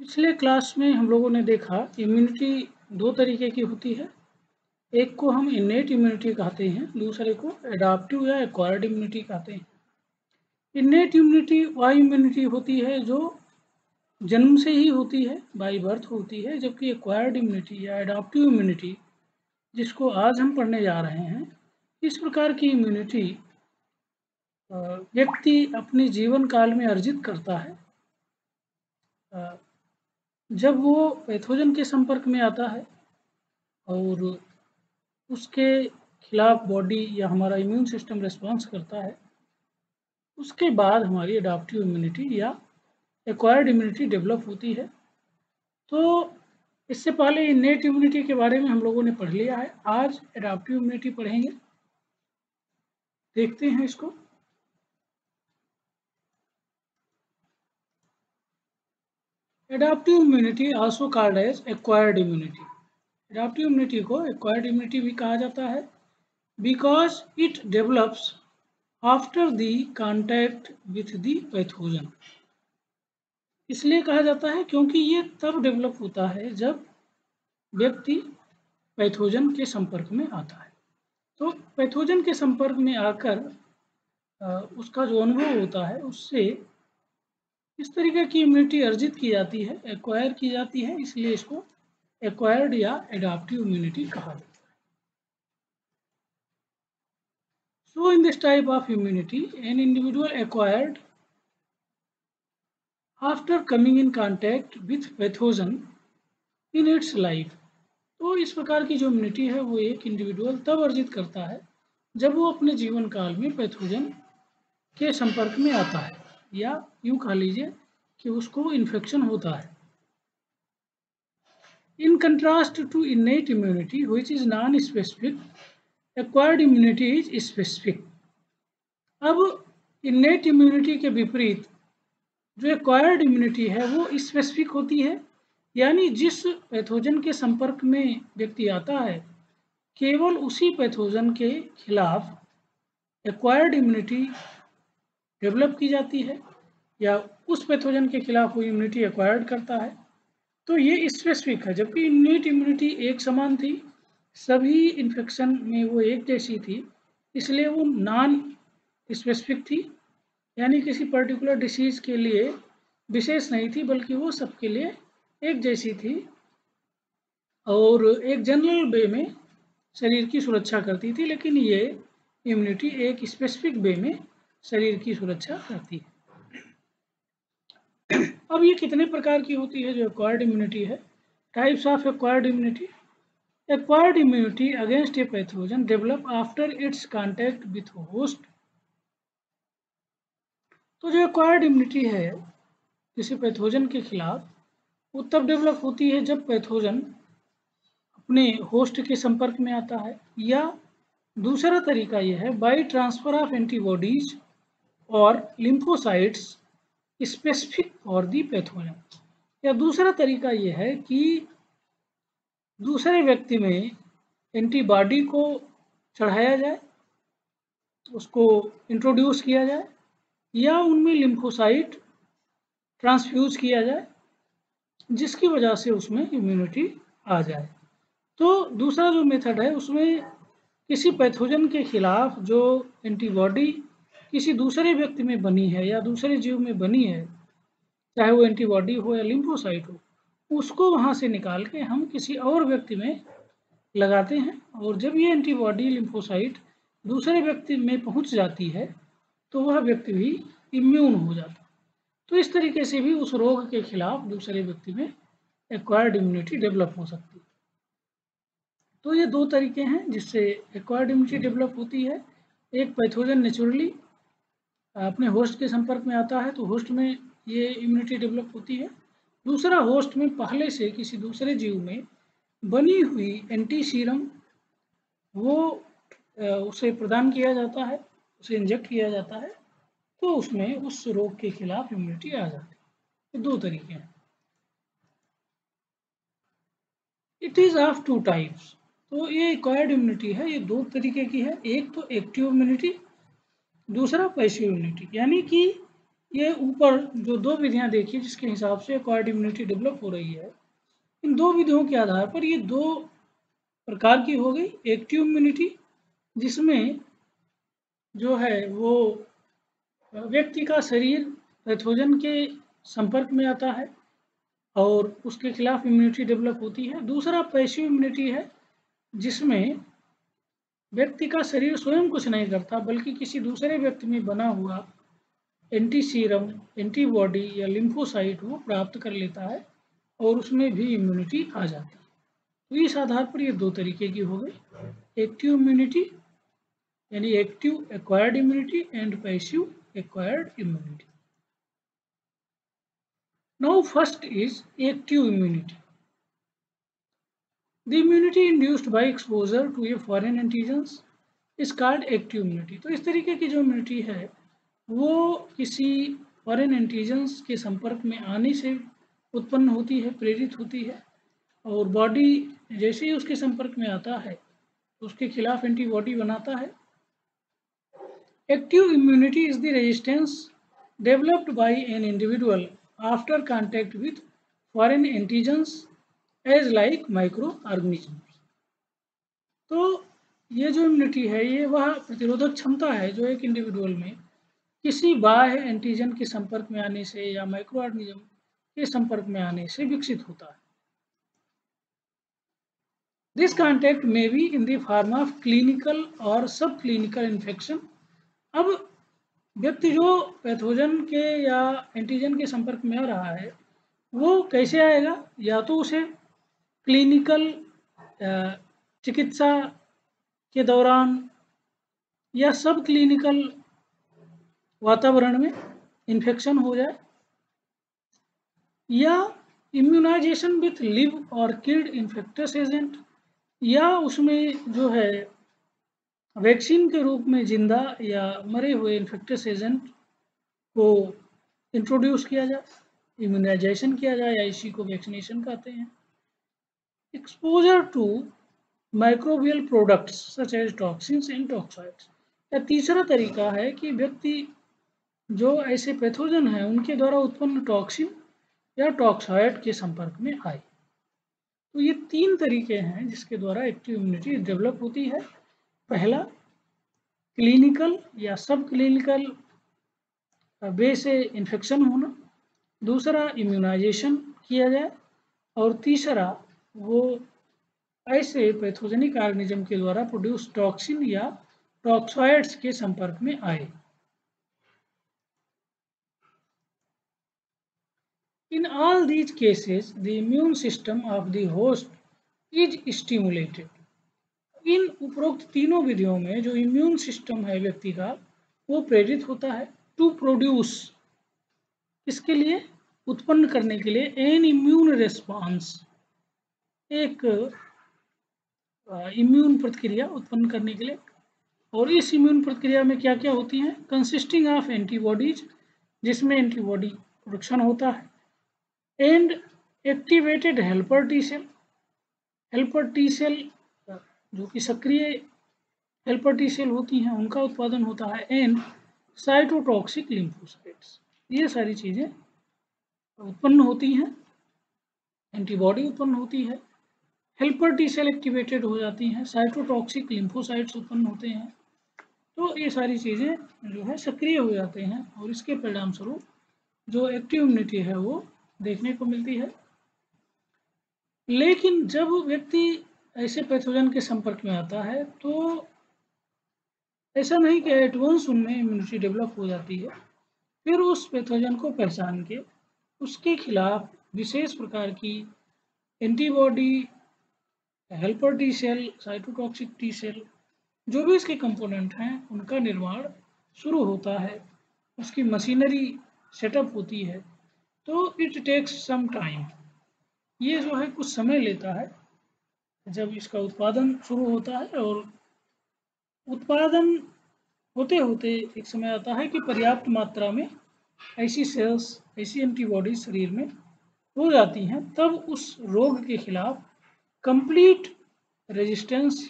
पिछले क्लास में हम लोगों ने देखा इम्यूनिटी दो तरीके की होती है। एक को हम इनेट इम्यूनिटी कहते हैं, दूसरे को एडाप्टिव या एक्वायर्ड इम्यूनिटी कहते हैं। इनेट इम्यूनिटी वह इम्यूनिटी होती है जो जन्म से ही होती है, बाय बर्थ होती है, जबकि एक्वायर्ड इम्यूनिटी या एडाप्टिव इम्यूनिटी जिसको आज हम पढ़ने जा रहे हैं, इस प्रकार की इम्यूनिटी व्यक्ति अपने जीवन काल में अर्जित करता है जब वो पैथोजन के संपर्क में आता है और उसके खिलाफ बॉडी या हमारा इम्यून सिस्टम रिस्पॉन्स करता है। उसके बाद हमारी एडाप्टिव इम्यूनिटी या एक्वायर्ड इम्यूनिटी डेवलप होती है। तो इससे पहले इनेट इम्यूनिटी के बारे में हम लोगों ने पढ़ लिया है। आज एडाप्टिव इम्यूनिटी पढ़ेंगे, देखते हैं इसको। Adaptive immunity also called as acquired immunity. Adaptive immunity को एक्वायर्ड इम्यूनिटी भी कहा जाता है because it develops after the contact with the pathogen. इसलिए कहा जाता है क्योंकि ये तब डेवलप होता है जब व्यक्ति पैथोजन के संपर्क में आता है। तो पैथोजन के संपर्क में आकर उसका जो अनुभव होता है उससे इस तरीके की इम्यूनिटी अर्जित की जाती है, एक्वायर की जाती है, इसलिए इसको एक्वायर्ड या एडाप्टिव इम्यूनिटी कहा जाता है। So in this type of immunity, an individual acquired after coming in contact with pathogen in its life। तो इस प्रकार की जो इम्यूनिटी है वो एक इंडिविजुअल तब अर्जित करता है जब वो अपने जीवन काल में पैथोजन के संपर्क में आता है या यूँ कह लीजिए कि उसको इन्फेक्शन होता है। In contrast to innate immunity which is non specific, acquired immunity is specific. अब इनेट इम्यूनिटी के विपरीत जो एक्वायर्ड इम्यूनिटी है वो स्पेसिफिक होती है, यानी जिस पैथोजन के संपर्क में व्यक्ति आता है केवल उसी पैथोजन के खिलाफ एक्वायर्ड इम्यूनिटी डेवलप की जाती है या उस पैथोजन के खिलाफ वो इम्यूनिटी एक्वायर्ड करता है। तो ये स्पेसिफिक है, जबकि इनेट इम्यूनिटी एक समान थी, सभी इन्फेक्शन में वो एक जैसी थी, इसलिए वो नॉन स्पेसिफिक थी, यानी किसी पर्टिकुलर डिसीज के लिए विशेष नहीं थी, बल्कि वो सबके लिए एक जैसी थी और एक जनरल वे में शरीर की सुरक्षा करती थी। लेकिन ये इम्यूनिटी एक स्पेसिफिक वे में शरीर की सुरक्षा करती है। अब ये कितने प्रकार की होती है जो एक्वायर्ड इम्यूनिटी है? Types of acquired immunity. Acquired immunity against a pathogen develop after it's contact with host. तो जो एक्वायर्ड इम्यूनिटी है किसी पैथोजन के खिलाफ वो तब डेवलप होती है जब पैथोजन अपने होस्ट के संपर्क में आता है, या दूसरा तरीका यह है बाय ट्रांसफर ऑफ एंटीबॉडीज और lymphocytes specific for the pathogen. या दूसरा तरीका यह है कि दूसरे व्यक्ति में एंटीबॉडी को चढ़ाया जाए, उसको इंट्रोड्यूस किया जाए, या उनमें लिम्फोसाइट ट्रांसफ्यूज किया जाए जिसकी वजह से उसमें इम्यूनिटी आ जाए। तो दूसरा जो मेथड है उसमें किसी पैथोजन के खिलाफ जो एंटीबॉडी किसी दूसरे व्यक्ति में बनी है या दूसरे जीव में बनी है, चाहे वो एंटीबॉडी हो या लिम्फोसाइट हो, उसको वहाँ से निकाल के हम किसी और व्यक्ति में लगाते हैं, और जब ये एंटीबॉडी लिम्फोसाइट दूसरे व्यक्ति में पहुँच जाती है तो वह व्यक्ति भी इम्यून हो जाता है। तो इस तरीके से भी उस रोग के खिलाफ दूसरे व्यक्ति में एक्वायर्ड इम्यूनिटी डेवलप हो सकती है। तो ये दो तरीके हैं जिससे एक्वायर्ड इम्यूनिटी डेवलप होती है। एक पैथोजन नेचुरली अपने होस्ट के संपर्क में आता है तो होस्ट में ये इम्यूनिटी डेवलप होती है। दूसरा, होस्ट में पहले से किसी दूसरे जीव में बनी हुई एंटी सीरम वो उसे प्रदान किया जाता है, उसे इंजेक्ट किया जाता है, तो उसमें उस रोग के खिलाफ इम्यूनिटी आ जाती है। ये दो तरीके हैं। It is of two types. तो ये एक्वायर्ड इम्यूनिटी है, ये दो तरीके की है। एक तो एक्टिव इम्यूनिटी, दूसरा पैसिव इम्यूनिटी। यानी कि ये ऊपर जो 2 विधियाँ देखी जिसके हिसाब से एक्वायर्ड इम्यूनिटी डेवलप हो रही है, इन 2 विधियों के आधार पर ये 2 प्रकार की हो गई। एक्टिव इम्यूनिटी जिसमें जो है वो व्यक्ति का शरीर पैथोजन के संपर्क में आता है और उसके खिलाफ इम्यूनिटी डेवलप होती है। दूसरा पैसिव इम्यूनिटी है जिसमें व्यक्ति का शरीर स्वयं कुछ नहीं करता बल्कि किसी दूसरे व्यक्ति में बना हुआ एंटी सीरम, एंटीबॉडी या लिम्फोसाइट वो प्राप्त कर लेता है और उसमें भी इम्यूनिटी आ जाती है। तो इस आधार पर ये 2 तरीके की हो गई, एक्टिव इम्यूनिटी यानी active acquired immunity and passive acquired immunity. Now first is active immunity. The immunity induced by exposure to a foreign antigens is called active immunity. तो इस तरीके की जो इम्यूनिटी है वो किसी फॉरेन एंटीजेंस के संपर्क में आने से उत्पन्न होती है, प्रेरित होती है और बॉडी जैसे ही उसके संपर्क में आता है उसके खिलाफ एंटीबॉडी बनाता है। Active immunity is the resistance developed by an individual after contact with foreign antigens as like microorganisms. तो ये जो इम्यूनिटी है ये वह प्रतिरोधक क्षमता है जो एक इंडिविजुअल में किसी बाह्य एंटीजन के संपर्क में आने से या माइक्रो ऑर्गेनिज्म के संपर्क में आने से विकसित होता है। This contact may be in the form of clinical और सब क्लिनिकल इन्फेक्शन। अब व्यक्ति जो पैथोजन के या एंटीजन के संपर्क में आ रहा है वो कैसे आएगा, या तो उसे क्लिनिकल चिकित्सा के दौरान या सब क्लिनिकल वातावरण में इन्फेक्शन हो जाए, या इम्यूनाइजेशन विथ लिव और किल्ड इन्फेक्टस एजेंट, या उसमें जो है वैक्सीन के रूप में जिंदा या मरे हुए इन्फेक्टस एजेंट को इंट्रोड्यूस किया जाए, इम्यूनाइजेशन किया जाए, या इसी को वैक्सीनेशन कहते हैं। Exposure to microbial products such as toxins and toxoids, या तीसरा तरीका है कि व्यक्ति जो ऐसे पैथोजन हैं उनके द्वारा उत्पन्न टॉक्सिन या टॉक्साइड के संपर्क में आए। तो ये 3 तरीके हैं जिसके द्वारा एक्टिव इम्यूनिटी डेवलप होती है। पहला क्लिनिकल या सब क्लिनिकल वे से इन्फेक्शन होना, दूसरा इम्यूनाइजेशन किया जाए और तीसरा वो ऐसे पैथोजेनिक ऑर्गेनिज्म के द्वारा प्रोड्यूस टॉक्सिन या टॉक्साइड्स के संपर्क में आए। In all these cases, the immune system of the host is stimulated. इन उपरोक्त तीनों विधियों में जो इम्यून सिस्टम है व्यक्ति का वो प्रेरित होता है टू प्रोड्यूस, इसके लिए उत्पन्न करने के लिए एन इम्यून रेस्पॉन्स, एक इम्यून प्रतिक्रिया उत्पन्न करने के लिए। और इस इम्यून प्रतिक्रिया में क्या क्या होती हैं, कंसिस्टिंग ऑफ एंटीबॉडीज जिसमें एंटीबॉडी प्रोडक्शन होता है, and activated helper T cell, helper T cell जो कि सक्रिय हेल्पर टी सेल होती हैं उनका उत्पादन होता है, एंड साइटोटॉक्सिक लिम्फोसाइट्स, ये सारी चीज़ें उत्पन्न होती हैं, एंटीबॉडी उत्पन्न होती है, हेल्पर टी सेल एक्टिवेटेड हो जाती हैं, साइटोटॉक्सिक लिम्फोसाइट्स उत्पन्न होते हैं। तो ये सारी चीज़ें जो है सक्रिय हो जाते हैं और इसके परिणाम स्वरूप जो एक्टिव इम्यूनिटी है वो देखने को मिलती है। लेकिन जब व्यक्ति ऐसे पैथोजन के संपर्क में आता है तो ऐसा नहीं कि एट वंस उनमें इम्यूनिटी डेवलप हो जाती है, फिर उस पैथोजन को पहचान के उसके खिलाफ विशेष प्रकार की antibody, helper T cell, cytotoxic T cell, जो भी इसके कंपोनेंट हैं उनका निर्माण शुरू होता है, उसकी मशीनरी सेटअप होती है। तो इट टेक्स सम टाइम, ये जो है कुछ समय लेता है जब इसका उत्पादन शुरू होता है, और उत्पादन होते होते एक समय आता है कि पर्याप्त मात्रा में ऐसी सेल्स, ऐसी एंटीबॉडी शरीर में हो जाती हैं, तब उस रोग के खिलाफ कंप्लीट रेजिस्टेंस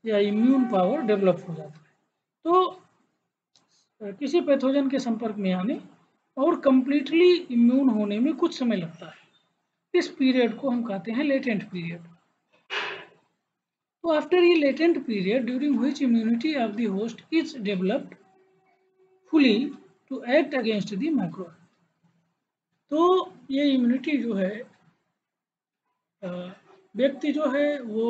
या इम्यून पावर डेवलप हो जाता है। तो किसी पैथोजन के संपर्क में आने और कंप्लीटली इम्यून होने में कुछ समय लगता है। इस पीरियड को हम कहते हैं लेटेंट पीरियड। तो आफ्टर ये latent period during which immunity of the host is developed fully to act against the micro. तो ये इम्यूनिटी जो है व्यक्ति जो है वो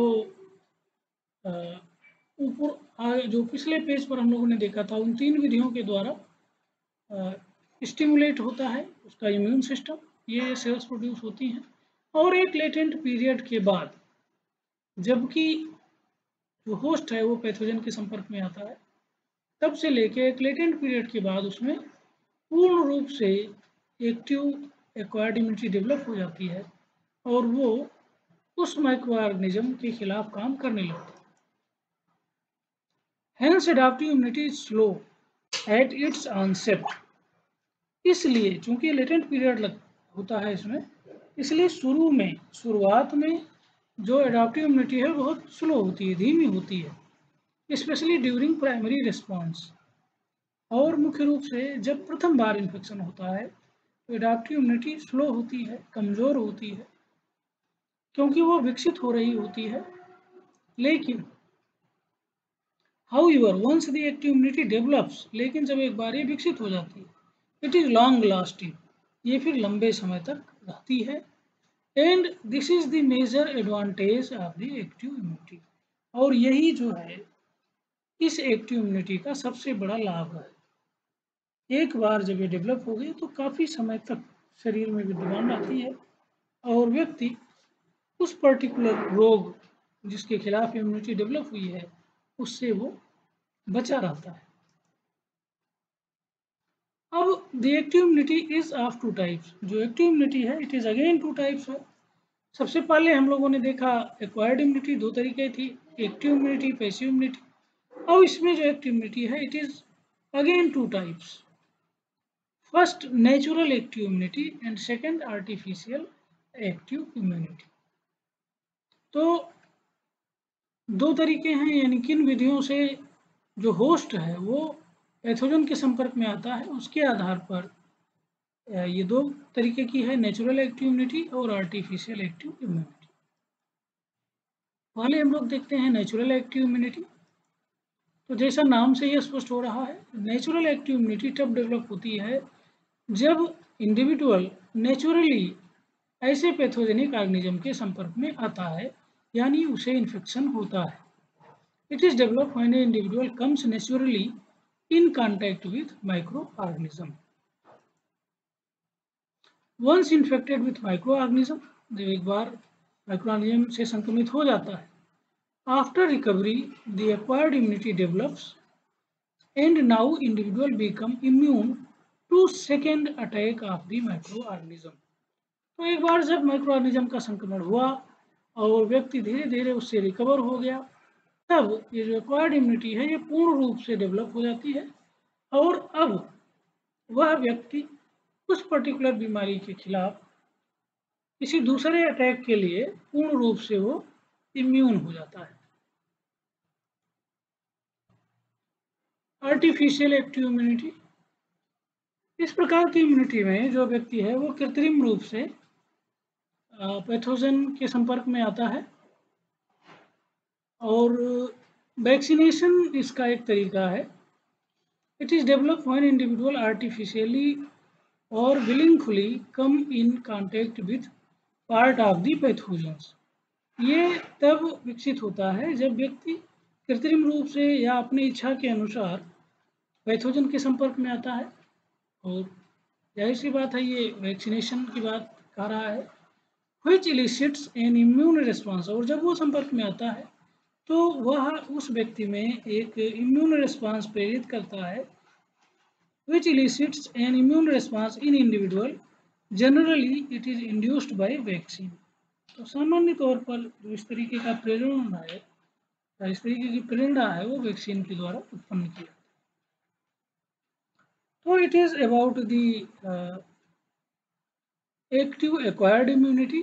ऊपर जो पिछले पेज पर हम लोगों ने देखा था उन 3 विधियों के द्वारा स्टिमुलेट होता है उसका इम्यून सिस्टम, ये सेल्स प्रोड्यूस होती हैं। और एक लेटेंट पीरियड के बाद जबकि जो होस्ट है वो पैथोजन के संपर्क में आता है, तब से लेके एक लेटेंट पीरियड के बाद उसमें पूर्ण रूप से एक्टिव एक्वायर्ड इम्यूनिटी डेवलप हो जाती है और वो उस माइक्रो ऑर्गेनिज्म के खिलाफ काम करने लगता है। Hence adaptive immunity is slow at its onset। इसलिए चूंकि लेटेंट पीरियड होता है इसमें, इसलिए शुरुआत में जो एडाप्टिव इम्यूनिटी है बहुत स्लो होती है, धीमी होती है, स्पेशली ड्यूरिंग प्राइमरी रिस्पॉन्स। और मुख्य रूप से जब प्रथम बार इन्फेक्शन होता है तो एडाप्टिव इम्यूनिटी स्लो होती है, कमज़ोर होती है, क्योंकि वो विकसित हो रही होती है। लेकिन However, once the active immunity develops, लेकिन जब एक बार ये विकसित हो जाती है, it is long lasting, ये फिर लंबे समय तक रहती है। And this is the major advantage of the active immunity। और यही जो है इस एक्टिव इम्यूनिटी का सबसे बड़ा लाभ है। एक बार जब ये डेवलप हो गई तो काफ़ी समय तक शरीर में विद्यमान रहती है और व्यक्ति उस पर्टिकुलर रोग जिसके खिलाफ इम्यूनिटी डेवलप हुई है उससे वो बचा रहता है। अब the active immunity is of 2 types. जो एक्टिव इम्यूनिटी है इट इज अगेन 2 टाइप्स है। सबसे पहले हम लोगों ने देखा एक्वायर्ड इम्यूनिटी 2 तरीके थी, एक्टिव इम्यूनिटी, पैसिव इम्यूनिटी। अब इसमें जो एक्टिव इम्यूनिटी है it is again 2 types. First natural active immunity and second artificial active immunity. तो 2 तरीके हैं, यानी किन विधियों से जो होस्ट है वो पैथोजन के संपर्क में आता है, उसके आधार पर ये 2 तरीके की है, नेचुरल एक्टिव इम्यूनिटी और आर्टिफिशियल एक्टिव इम्यूनिटी। पहले हम लोग देखते हैं नेचुरल एक्टिव इम्यूनिटी। तो जैसा नाम से ही स्पष्ट हो रहा है, नेचुरल एक्टिव इम्यूनिटी तब डेवलप होती है जब इंडिविजुअल नेचुरली ऐसे पैथोजेनिक ऑर्गेनिज्म के संपर्क में आता है, यानी उसे इन्फेक्शन होता है। It is develop when a individual comes naturally in contact with micro organism. Once infected with micro organism, जब एक बार माइक्रो ऑर्गेनिज्म से संक्रमित हो जाता है, after recovery the acquired immunity develops and now individual become immune to second attack of the micro organism. तो एक बार जब माइक्रो ऑर्गेनिज्म का संक्रमण हुआ और व्यक्ति धीरे धीरे उससे रिकवर हो गया, तब ये जो एक्वायर्ड इम्यूनिटी है ये पूर्ण रूप से डेवलप हो जाती है और अब वह व्यक्ति उस पर्टिकुलर बीमारी के खिलाफ किसी दूसरे अटैक के लिए पूर्ण रूप से वो इम्यून हो जाता है। आर्टिफिशियल एक्टिव इम्यूनिटी, इस प्रकार की इम्यूनिटी में जो व्यक्ति है वो कृत्रिम रूप से पैथोजन के संपर्क में आता है और वैक्सीनेशन इसका एक तरीका है। It is develop when individual artificially और willingfully come in contact with part of the pathogens. ये तब विकसित होता है जब व्यक्ति कृत्रिम रूप से या अपनी इच्छा के अनुसार पैथोजन के संपर्क में आता है। और जाहिर सी बात है ये वैक्सीनेशन की बात कह रहा है, which elicits an immune response। और जब वो संपर्क में आता है तो वह उस व्यक्ति में एक इम्यून रिस्पांस प्रेरित करता है, which elicits an immune response in individual, generally it is induced by vaccine। तो सामान्य तौर पर जो इस तरीके का प्रेरण है, इस तरीके की प्रेरणा है वो वैक्सीन के द्वारा उत्पन्न किया। तो it is about the active acquired immunity